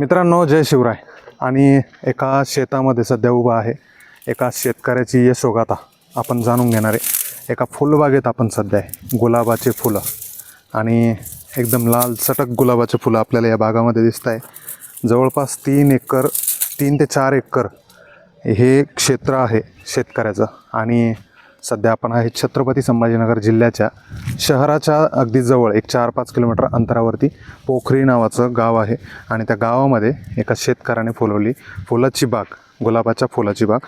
मित्रांनो, जय शिवराय. आणि एका शेतामध्ये सध्या उभा आहे. एका शेतकऱ्याची यशोगाथा आपण जाणून घेणार आहे. एका फुलबागेत आपण सध्या आहे. गुलाबाचे फुलं आणि एकदम लाल चटक गुलाबाचे फुलं आपल्याला या बागामध्ये दिसत आहे. जवळपास 3 ते 4 एकर हे क्षेत्र आहे शेतकऱ्याचं. आणि सध्या आपण आहे छत्रपती संभाजीनगर जिल्ह्याच्या शहराच्या अगदी जवळ एक 4-5 किलोमीटर अंतरावरती पोखरी नावाचं गाव आहे. आणि त्या गावामध्ये एका शेतकऱ्याने फुलवली फुलाची बाग, गुलाबाच्या फुलाची बाग.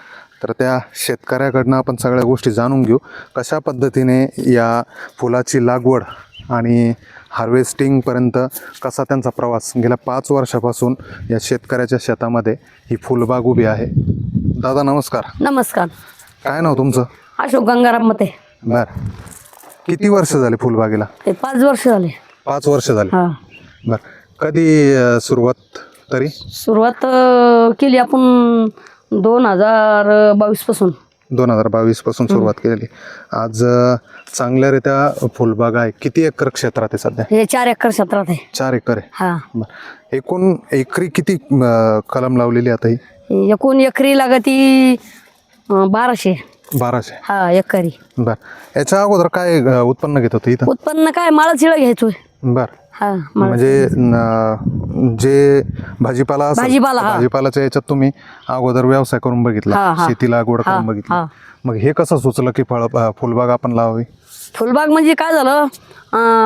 तर त्या शेतकऱ्याकडनं आपण सगळ्या गोष्टी जाणून घेऊ, कशा पद्धतीने या फुलाची लागवड आणि हार्वेस्टिंगपर्यंत कसा त्यांचा प्रवास. गेल्या 5 वर्षापासून या शेतकऱ्याच्या शेतामध्ये ही फुलबाग उभी आहे. दादा नमस्कार. नमस्कार. काय नाव तुमचं? अशोक गंगाराम मते. बर, किती वर्ष झाले फुलबागेला? 5 वर्ष झाले. 5 वर्ष झाले. हा, बर, कधी सुरुवात तरी? सुरुवात केली आपण 2022 पासून. 2022 पासून सुरुवात केलेली. आज चांगल्यारीत्या फुलबाग आहे. किती एकर क्षेत्रात आहे सध्या? हे 4 एकर क्षेत्रात आहे. 4 एकर आहे. हा, बर, एकूण एकरी किती कलम लावलेली आता ही? एकूण एकरी लागती 1200. 1200. हा, एकरी. बर, याच्या अगोदर काय उत्पन्न घेत होतं इथं? उत्पन्न काय माळा चिळा घ्यायचोय. बर, हा, म्हणजे जे भाजीपाला असेल, भाजीपाला, हा. भाजीपालाच्या याच्यात तुम्ही अगोदर व्यवसाय करून बघितला, हा, हा. शेती लागवड हा, करून बघितली. हा. मग हे कसं सुचलं की फुलबाग आपण लावावी? फुलबाग म्हणजे काय झालं,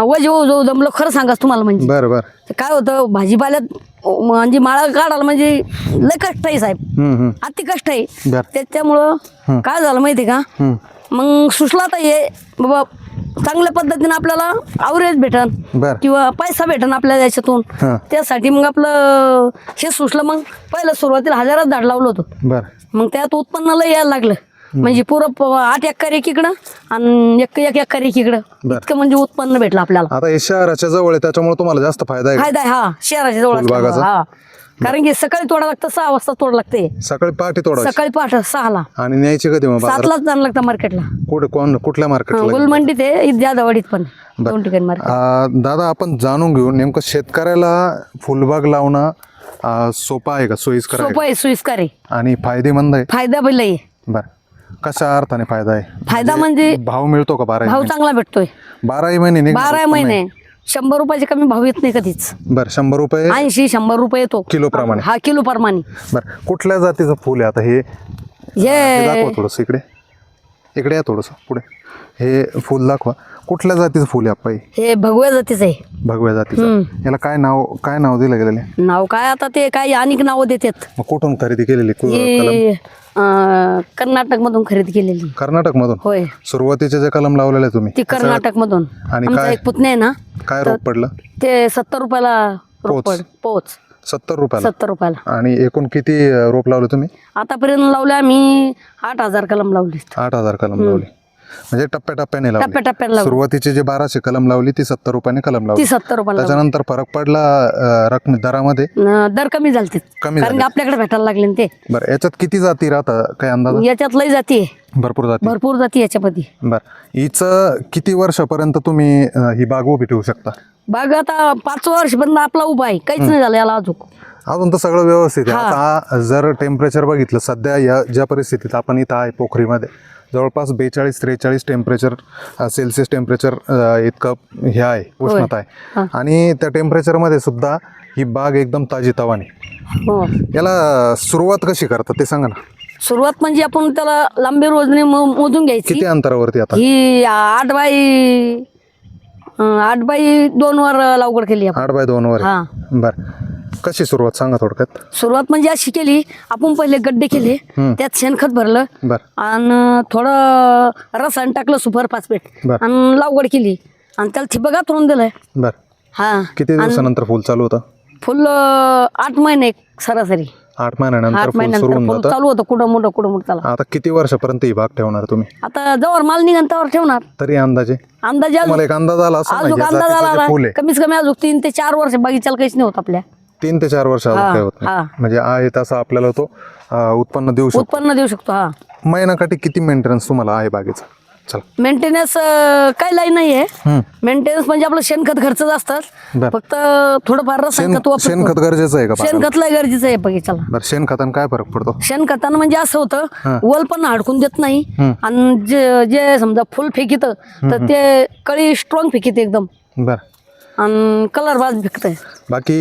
वजो जमलं खरं सांगाच तुम्हाला. म्हणजे बरं बरं. ते काय होतं, भाजीपाल्यात म्हणजे माळा काढायला म्हणजे लय कष्ट आहे साहेब, अति कष्ट आहे. बरं. त्याच्यामुळं काय झालं माहिती आहे का, मग सुचला तर हे बाबा चांगल्या पद्धतीने आपल्याला आवरेज भेटन बरं. किंवा पैसा भेटन आपल्याला याच्यातून. हां. त्यासाठी मग आपलं हे सुचलं. मग पहिलं सुरुवातीला 1000च झाड लावलं होतं. बरं. मग त्यात उत्पन्न लय यायला लागलं. म्हणजे पुरं 8 एकर एकीकडं आणि 1 एकर एकीकडं. बरं. इतकं म्हणजे उत्पन्न भेटलं आपल्याला. आता हे शहराच्या जवळ आहे त्याच्यामुळे तुम्हाला जास्त फायदा आहे का? फायदा आहे. हा, शहराच्या जवळ फुलबागाचा? असल्यामुळं. हा, कारण की सकाळी तोडा लागतं, 6 वाजता तोडा लागते. सकाळी पहाटे तोडायची सकाळी 6ला. आणि न्यायची कधी मग बाजारात? 7लाच जाणं लागतं मार्केटला. कुठल्या मार्केटला? गुलमंडीत आहे, जाधववाडीत पण. 2 ठिकाणी मार्केट. दादा, आपण जाणून घेऊ नेमकं शेतकऱ्याला फुलबाग लावणं सोपं आहे का, सोयीस्कर आहे सोपं आहे, सोयीस्कर आहे, का? आणि फायदेमंद आहे? फायदा पण लय आहे. बरं, कशा अर्थाने फायदा आहे? फायदा म्हणजे भाव मिळतो का 12 भाव चांगला भेटतोय. 12 महिने निघणार 12 उत्पन्न आहे? महिने 100 रुपयाचे कमी भाव येत नाही कधीच. बरं, 100 रुपये 80-100 रुपये येतो किलो प्रमाणे? हा, किलो प्रमाणे. बरं, कुठल्या जातीचं फुल आहे आता हे? हे दाखवा हे थोडंसं. इकडे या थोडंसं पुढे. हे फुल दाखवा. कुठल्या जातीचं फुल आहे आप्पा हे? हे भगव्या जातीचं आहे. भगव्या जातीचं. याला काय नाव दिलं गेलेलं आहे? नाव काय आता ते काही अनेक नावं देतात. मग कुठून खरेदी केलेली कलम? ही कर्नाटक मधून खरेदी केलेली. कर्नाटक मधून? होय, सुरुवातीचे जे कलम लावलेले आहे तुम्ही ती कर्नाटक मधून. आणि आमचा काय? एक पुतण्या आहे ना, काय रोप पडलं? ते 70 रुपयाला रोप पोच. पोच. 70 रुपयाला? 70 रुपयाला. आणि एकूण किती रोप लावले तुम्ही? आतापर्यंत लावले आम्ही 8000 कलम लावले. 8000 कलम लावले. म्हणजे टप्प्याटप्प्याने लावले? टप्प्याटप्प्याने लावले. सुरुवातीचे जे 1200 कलम लावली ती 70 रुपयाने कलम लावली. ती 70 रुपयाला लावली. त्याच्यानंतर फरक पडला रक्कम दरामध्ये? दर कमी झालते, कमी कारण की आपल्याकडे भेटायला लागले ना ते. बरं, याच्यात किती जाती राहतात काय अंदाज? याच्यात लय जाती आहे, भरपूर जाती. भरपूर जाती याच्यामध्ये. बरं, हिचं किती वर्षापर्यंत तुम्ही ही बाग उभी ठेवू शकता? बाग आता 5 वर्षपर्यंत आपला उभा आहे, काहीच नाही झालं याला अजून. अजून तर सगळं व्यवस्थित आहे. आता जर टेम्परेचर बघितलं सध्या या ज्या परिस्थितीत आपण इथं आहे पोखरीमध्ये, जवळपास 42-43 टेम्परेचर सेल्सिअस टेम्परेचर इतकं हे आहे, उष्णता आहे. आणि त्या टेम्परेचरमध्ये सुद्धा ही बाग एकदम ताजीतवानी. हो. याला सुरुवात कशी करतात ते सांगा ना. सुरुवात म्हणजे आपण त्याला लांबी रोजने मोजून घ्यायची. किती अंतरावरती आता ही 8x2 वर लागवड केली आपण. 8x2 वर? हा. बरं, कशी सुरुवात सांगा थोडक्यात. सुरुवात म्हणजे अशी केली आपण, पहिले गड्डे केले, त्यात शेणखत भरलं बरं. आणि थोडं रसायन टाकलं, सुपर फॉस्फेट, बरं. आणि लागवड केली आणि त्याला ठिबक घालून दिलंय. बरं, हा. किती दिवसानंतर फुल चालू होतं? फुल 8 महिने सरासरी. 8 महिन्यानंतर 8 फुल सुरू महिन्यानंतर होऊन फुल जातं. चालू होतं, कुठं मोठं त्याला. आता किती वर्षापर्यंत ही बाग ठेवणार तुम्ही? आता जवळ माल निघन त्यावर ठेवणार. तरी अंदाजे अंदाजे तुम्हाला एक अंदाज आला असं अजून अंदाज आला फुल आहे? कमीत कमी अजून 3 ते 4 वर्ष बागीच्याला काहीच नाही होत आपल्या. 3 ते 4 वर्ष अजून हा, काय होत नाही. हा. म्हणजे आहे तसं आपल्याला तो उत्पन्न देऊ शकतो. उत्पन्न देऊ शकतो. हा, महिनाकाठी किती मेंटेनन्स तुम्हाला आहे बागेचा? चला. मेंटेनन्स काही लाई नाही आहे. हम्म. मेंटेनन्स म्हणजे आपलं शेणखत खर्च असतात. बर. फक्त थोडंफार रसायनखत वापरतो. शेणखत गरजेचं आहे का बागाला? शेणखत लय गरजेचं आहे बगीचाला. बरं, शेणखतानं काय फरक पडतो? शेणखतानं म्हणजे असं होतं, वल पण अडकून देत नाही आणि जे समजा फुल फेकित तर ते कळी स्ट्रॉंग फेकित एकदम, बरं. आणि कलर बाज फेकतंय. बाकी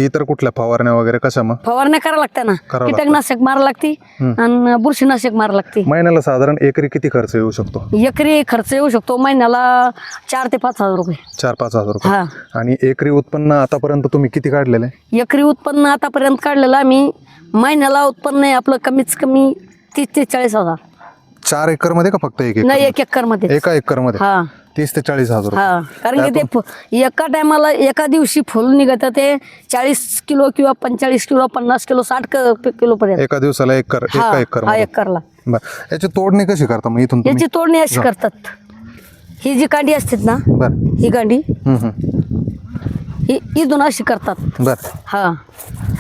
इतर कुठल्या फवारण्या वगैरे कशा मग? फवारण्या करावं लागतं ना, करावं लागतं. कीटकनाशक मारा लागते आणि बुरशीनाशक मारा लागते. महिन्याला साधारण एकरी किती खर्च येऊ शकतो? एकरी खर्च येऊ शकतो महिन्याला 4,000 ते 5,000 रुपये. 4-5 हजार रुपये. हा. आणि एकरी उत्पन्न आतापर्यंत तुम्ही किती काढलेलं आहे? एकरी उत्पन्न आतापर्यंत काढलेलं आम्ही, महिन्याला उत्पन्न आहे आपलं कमीत कमी 30,000 ते 40,000. 4 एकर मध्ये का फक्त 1 एकर? नाही, 1 एकर मध्ये. एका एकर मध्ये हा 30 ते 40 हजार रुपये. हा, कारण की ते एका टायमाला एका दिवशी फुल निघतं ते 40 किलो किंवा 45 किलो 50 किलो 60 किलो पर्यंत. एका दिवसाला एका एकर हा मध्ये. एकरला. बरं, याची तोडणी कशी करता मग इथून तुम्ही? याची तोडणी अशी करतात, ही जी कांडी असते ना, बरं. ही कांडी हम्म. ही इथून अशी करतात. बरं, हा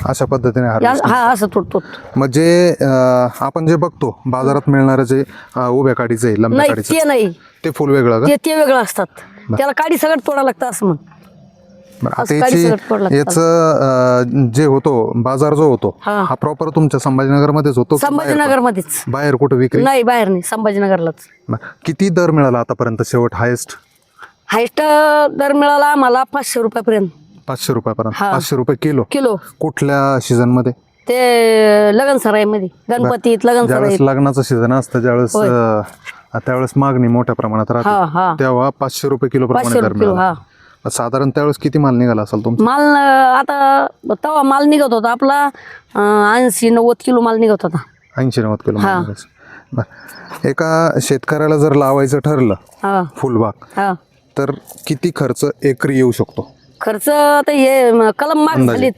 अशा पद्धतीने हा असं तोडतो. म्हणजे आपण जे बघतो बाजारात मिळणारे जे उभ्या काडीचे लंब्या नाही काडीचे ते नाही, ते फुल वेगळं का? ते वेगळं असतात. त्याला काडी सगळं तोडा लागतं असं मग. बरं, आता असं काडी सगळं तोडा लागतं. याचं जे होतो बाजार जो होतो हा. हा प्रॉपर तुमच्या संभाजीनगर मध्येच होतो की संभाजीनगर मध्येच. बाहेर कुठं विक्री? नाही बाहेर नाही, संभाजीनगरलाच. बरं. किती दर मिळाला आतापर्यंत शेवट हायेस्ट? हायस्ट दर मिळाला आम्हाला 500 रुपयापर्यंत. 500 रुपयापर्यंत. हा. 500 रुपये किलो. किलो. कुठल्या सीझन मध्ये? ते लगनसराईमध्ये, गणपतीत लगनसराई. ज्यावेळेस लग्नाचं सीझन असतं ज्यावेळेस त्यावेळेस मागणी मोठ्या प्रमाणात हा राहते, हा तेव्हा 500 रुपये किलो 500 प्रमाणे दर रुपये किलो. मिळाला. हा साधारण त्यावेळेस किती माल निघाला असेल तुमचा? माल आता तेव्हा माल निघत होता आपला 80-90 किलो माल निघत होता. 80-90 किलो हा. माल निघायचा. बरं. एका शेतकऱ्याला जर लावायचं ठरलं हा फुलबाग हा. तर किती खर्च एकरी येऊ शकतो? खर्च आता हे कलम माग अंदाजे. झालीत.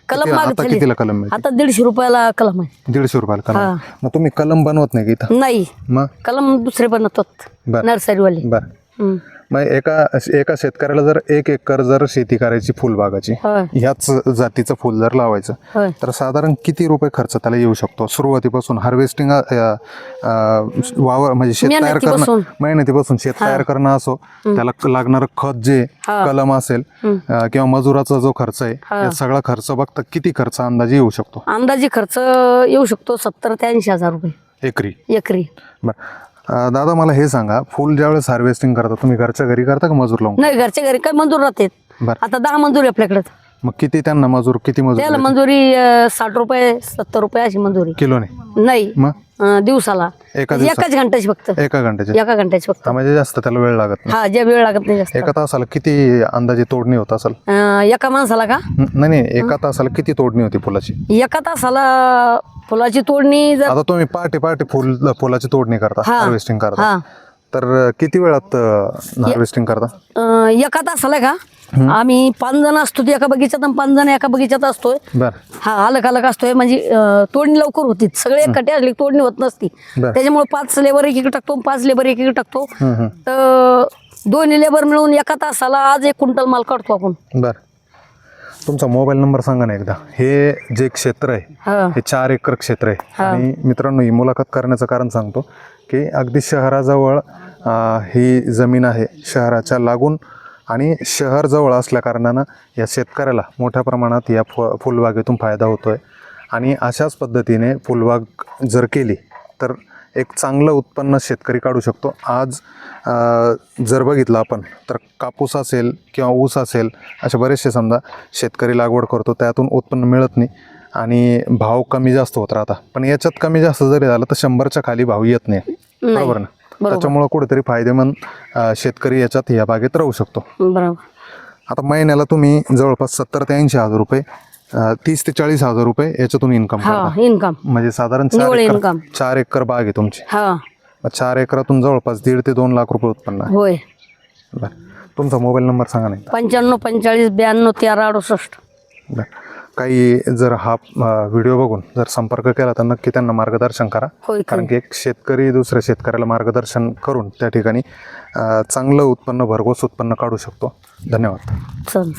कलम किती- माग आता झाली. कितीला कलम मिळते? आता 150 रुपयाला कलम आहे. 150 रुपयाला कलम. हा. मग तुम्ही कलम बनवत नाही का इथं? नाही, मग कलम दुसरे बनवतात बरं. नर्सरीवाले. बरं. हम्म. मग एका शेतकऱ्याला जर 1 एकर जर शेती करायची फुलबागाची, होय ह्याच जातीचं फुल जर लावायचं होय. तर साधारण किती रुपये खर्च त्याला येऊ शकतो सुरुवातीपासून? हार्वेस्टिंग वावर म्हणजे शेत तयार मेहनतीपासून. करणं, मेहनतीपासून शेत तयार करणं असो, त्याला लागणारं खत जे कलम असेल किंवा मजुराचा जो खर्च आहे, या सगळा खर्च बघता किती खर्च अंदाजे येऊ शकतो? अंदाजे खर्च येऊ शकतो 70,000 ते 80,000 रुपये एकरी. एकरी. बरं. दादा मला हे सांगा, फुल ज्यावेळेस हार्वेस्टिंग करता तुम्ही घरच्या घरी करता का मजूर लावून? नाही, घरच्या घरी काय मंजूर राहतात. बरं. आता 10 मंजूर आहे आपल्याकडे. मग किती त्यांना मजूर, किती मजूर त्याला द्यायचे? मंजुरी 60 रुपये 70 रुपये अशी मंजुरी. किलोने? नाही, मग दिवसाला. एका दिवसात? एकाच घंट्याची फक्त. एका घंट्याचे? एका घंट्याची फक्त. म्हणजे जास्त त्याला वेळ लागत नाही. हा, जे वेळ लागत नाही जास्त. एका तासाला किती अंदाजे तोडणी होत असेल? एका माणसाला का? नाही, एका तासाला किती तोडणी होती फुलाची? एका तासाला फुलाची तोडणी जर आता तुम्ही पहाटे फुलाची तोडणी करता, हा. हार्वेस्टिंग करता, हा तर किती वेळात हार्वेस्टिंग करता? एका तासाला का आम्ही 5 जण असतो एका बगीच्यात आणि 5 जण एका बगीच्यात असतोय. बर. हा, अलग अलग असतोय म्हणजे तोडणी लवकर होती. सगळे एकटे असले की तोडणी होत नसती. बर. त्याच्यामुळे 5 लेबर एकीकडे टाकतो, 5 लेबर एकीकडे टाकतो. तर दोन्ही लेबर मिळून एका तासाला आज 1 क्विंटल माल काढतो आपण. बर. तुमचा मोबाईल नंबर सांगा ना एकदा. हे जे क्षेत्र आहे हा. हे 4 एकर क्षेत्र आहे. आणि मित्रांनो, ही मुलाखत करण्याचं कारण सांगतो की अगदी शहराजवळ ही जमीन आहे, शहराच्या लागून, आणि शहर जवळ असल्या कारणानं या शेतकऱ्याला मोठ्या प्रमाणात या फुलबागेतून फायदा होतो आहे. आणि अशाच पद्धतीने फुलबाग जर केली तर एक चांगलं उत्पन्न शेतकरी काढू शकतो. आज जर बघितलं आपण तर कापूस असेल किंवा ऊस असेल, असे बरेचसे समजा शेतकरी लागवड करतो, त्यातून उत्पन्न मिळत नाही आणि भाव कमी जास्त होत राहता. पण याच्यात कमी जास्त जरी झालं तर 100च्या खाली भाव येत नाही. बरोबर ना? त्याच्यामुळं कुठेतरी फायदेमंद शेतकरी याच्यात या बागेत राहू शकतो. बरोबर. आता महिन्याला तुम्ही जवळपास 70,000 ते 80,000 रुपये, 30,000 ते 40,000 रुपये याच्यातून इन्कम करता. हा, इन्कम म्हणजे साधारण निव्वळ income. 4 एकर बाग आहे तुमची. हा. मग 4 एकरातून जवळपास 1.5 ते 2 लाख रुपये उत्पन्न आहे. होय. बरं. तुमचा मोबाईल नंबर सांगा नाही? 95 45 92 13 68. बरं. काही जर हा व्हिडिओ बघून जर संपर्क केला तर नक्की त्यांना मार्गदर्शन करा. होय. कारण की एक शेतकरी दुसऱ्या शेतकऱ्याला मार्गदर्शन करून त्या ठिकाणी चांगलं उत्पन्न, भरघोस उत्पन्न काढू शकतो. धन्यवाद. चल.